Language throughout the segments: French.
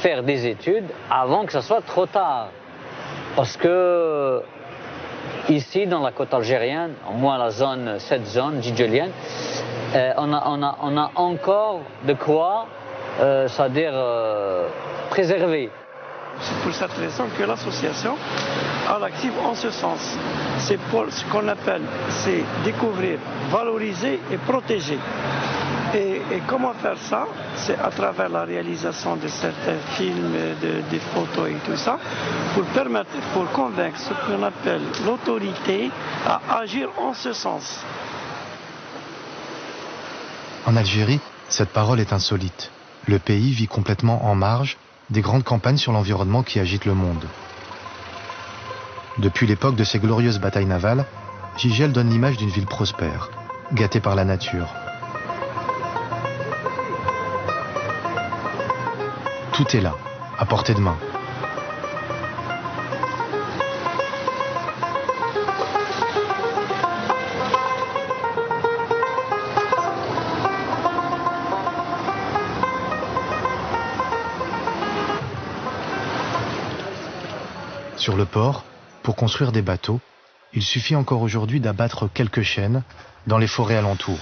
faire des études avant que ce soit trop tard. Parce que ici, dans la côte algérienne, au moins cette zone djidjelienne, on a encore de quoi, c'est-à-dire préserver. C'est pour cette raison que l'association a l'active en ce sens. C'est pour ce qu'on appelle, c'est découvrir, valoriser et protéger. Et comment faire ça? C'est à travers la réalisation de certains films, des photos et tout ça, pour convaincre ce qu'on appelle l'autorité à agir en ce sens. En Algérie, cette parole est insolite. Le pays vit complètement en marge des grandes campagnes sur l'environnement qui agitent le monde. Depuis l'époque de ces glorieuses batailles navales, Jijel donne l'image d'une ville prospère, gâtée par la nature. Tout est là, à portée de main. Sur le port, pour construire des bateaux, il suffit encore aujourd'hui d'abattre quelques chênes dans les forêts alentours.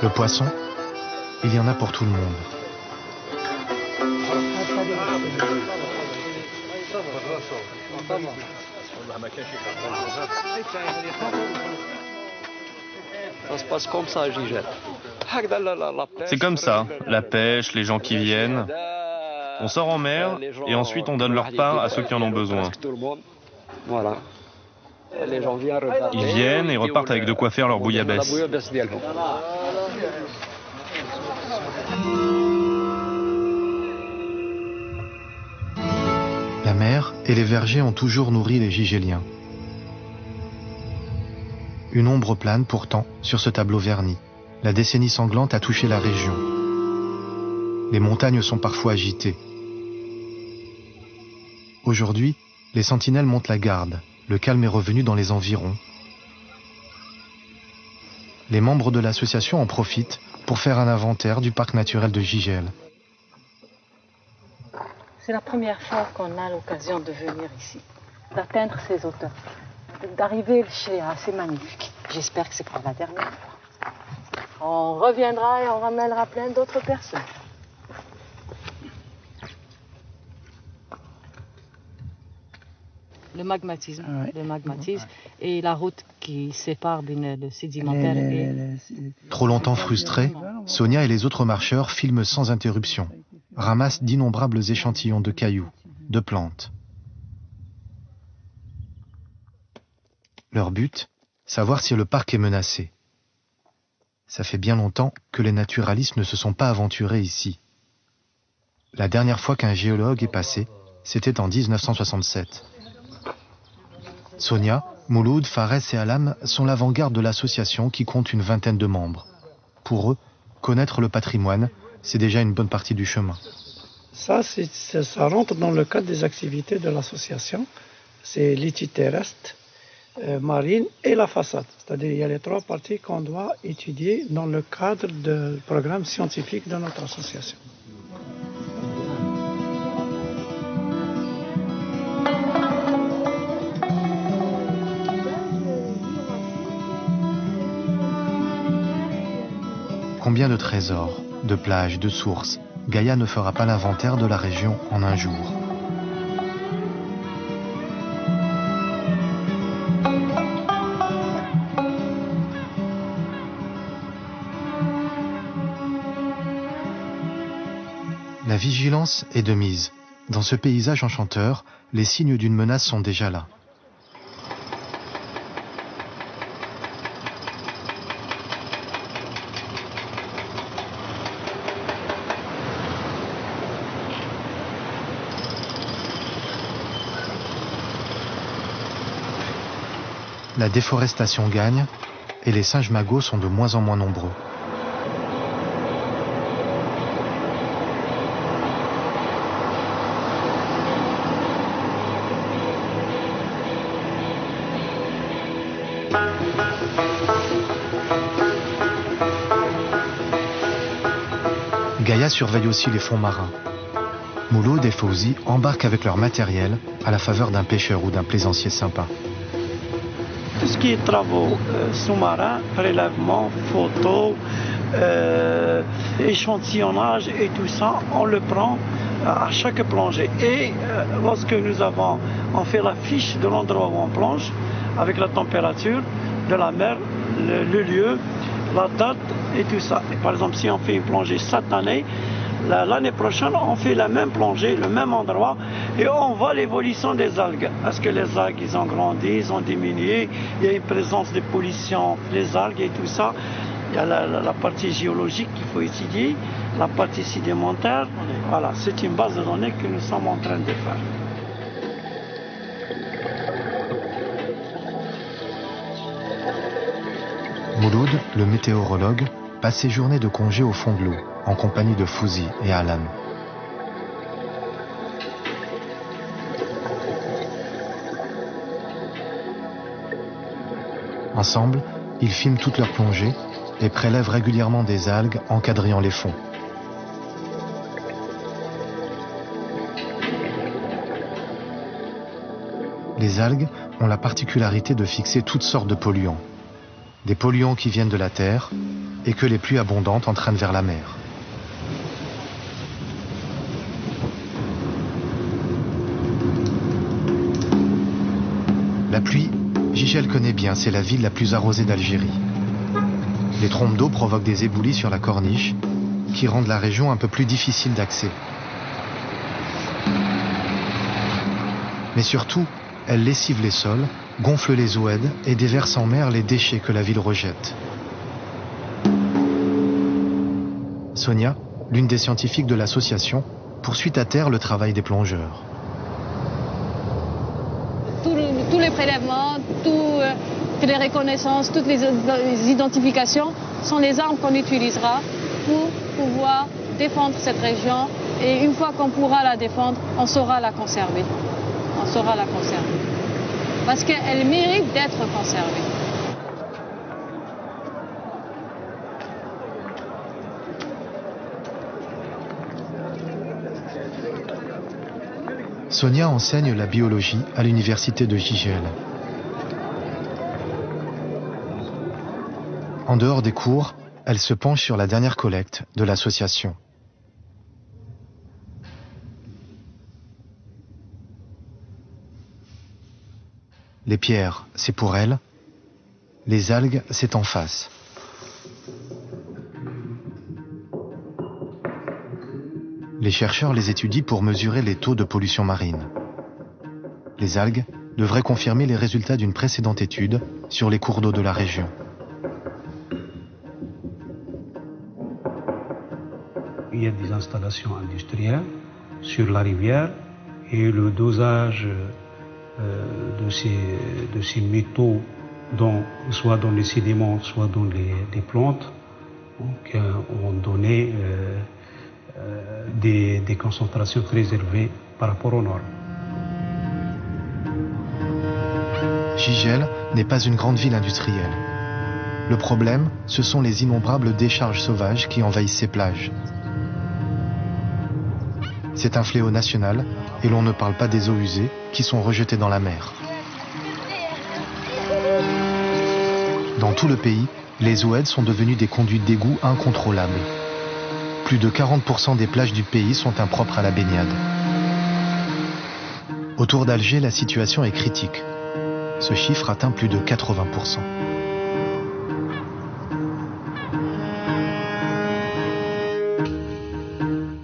Le poisson, il y en a pour tout le monde. Ça se passe comme ça à Jijel. C'est comme ça, la pêche, les gens qui viennent. On sort en mer et ensuite on donne leur part à ceux qui en ont besoin. Voilà. Les gens viennent regarder. Ils viennent et repartent avec de quoi faire leur bouillabaisse. La mer et les vergers ont toujours nourri les Jijéliens. Une ombre plane pourtant sur ce tableau verni. La décennie sanglante a touché la région. Les montagnes sont parfois agitées. Aujourd'hui, les sentinelles montent la garde. Le calme est revenu dans les environs. Les membres de l'association en profitent pour faire un inventaire du parc naturel de Jijel. C'est la première fois qu'on a l'occasion de venir ici, d'atteindre ces hauteurs, d'arriver chez c'est magnifique. J'espère que c'est pas la dernière fois. On reviendra et on ramènera plein d'autres personnes. Le magmatisme, et la route qui sépare le sédimentaire et... Trop longtemps frustrés, Sonia et les autres marcheurs filment sans interruption, ramassent d'innombrables échantillons de cailloux, de plantes. Leur but, savoir si le parc est menacé. Ça fait bien longtemps que les naturalistes ne se sont pas aventurés ici. La dernière fois qu'un géologue est passé, c'était en 1967. Sonia, Mouloud, Fares et Alam sont l'avant-garde de l'association qui compte une vingtaine de membres. Pour eux, connaître le patrimoine, c'est déjà une bonne partie du chemin. Ça rentre dans le cadre des activités de l'association. C'est l'étude terrestre, marine et la façade. C'est-à-dire il y a les trois parties qu'on doit étudier dans le cadre du programme scientifique de notre association. Combien de trésors, de plages, de sources, Gaïa ne fera pas l'inventaire de la région en un jour. La vigilance est de mise. Dans ce paysage enchanteur, les signes d'une menace sont déjà là. La déforestation gagne et les singes magos sont de moins en moins nombreux. Gaïa surveille aussi les fonds marins. Mouloud et Fauzi embarquent avec leur matériel à la faveur d'un pêcheur ou d'un plaisancier sympa. Tout ce qui est travaux sous-marins, prélèvements, photos, échantillonnage et tout ça, on le prend à chaque plongée. Et lorsque on fait la fiche de l'endroit où on plonge, avec la température de la mer, le lieu, la date et tout ça. Et par exemple, si on fait une plongée cette année, l'année prochaine, on fait la même plongée, le même endroit, et on voit l'évolution des algues. Est-ce que les algues, ils ont grandi, ils ont diminué, il y a une présence de pollution, les algues et tout ça. Il y a la partie géologique qu'il faut étudier, la partie sédimentaire. Voilà, c'est une base de données que nous sommes en train de faire. Mouloud, le météorologue, passe ses journées de congé au fond de l'eau, en compagnie de Fauzi et Alan. Ensemble, ils filment toutes leurs plongées et prélèvent régulièrement des algues en quadrillant les fonds. Les algues ont la particularité de fixer toutes sortes de polluants. Des polluants qui viennent de la terre et que les pluies abondantes entraînent vers la mer. La pluie, Gigel connaît bien, c'est la ville la plus arrosée d'Algérie. Les trompes d'eau provoquent des éboulis sur la corniche qui rendent la région un peu plus difficile d'accès. Mais surtout, elle lessive les sols, gonfle les oueds et déverse en mer les déchets que la ville rejette. Sonia, l'une des scientifiques de l'association, poursuit à terre le travail des plongeurs. Tous les prélèvements, toutes les reconnaissances, toutes les identifications sont les armes qu'on utilisera pour pouvoir défendre cette région. Et une fois qu'on pourra la défendre, on saura la conserver. On saura la conserver. Parce qu'elle mérite d'être conservée. Sonia enseigne la biologie à l'université de Gigel. En dehors des cours, elle se penche sur la dernière collecte de l'association. Les pierres, c'est pour elle. Les algues, c'est en face. Les chercheurs les étudient pour mesurer les taux de pollution marine. Les algues devraient confirmer les résultats d'une précédente étude sur les cours d'eau de la région. Il y a des installations industrielles sur la rivière et le dosage de ces métaux, soit dans les sédiments, soit dans les plantes, ont donné des concentrations très élevées par rapport aux normes. Gigel n'est pas une grande ville industrielle. Le problème, ce sont les innombrables décharges sauvages qui envahissent ces plages. C'est un fléau national et l'on ne parle pas des eaux usées qui sont rejetées dans la mer. Dans tout le pays, les oueds sont devenus des conduits d'égout incontrôlables. Plus de 40% des plages du pays sont impropres à la baignade. Autour d'Alger, la situation est critique. Ce chiffre atteint plus de 80%.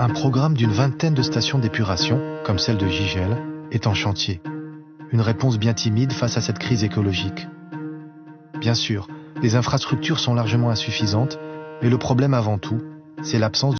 Un programme d'une vingtaine de stations d'épuration, comme celle de Gigel, est en chantier. Une réponse bien timide face à cette crise écologique. Bien sûr, les infrastructures sont largement insuffisantes, mais le problème avant tout, c'est l'absence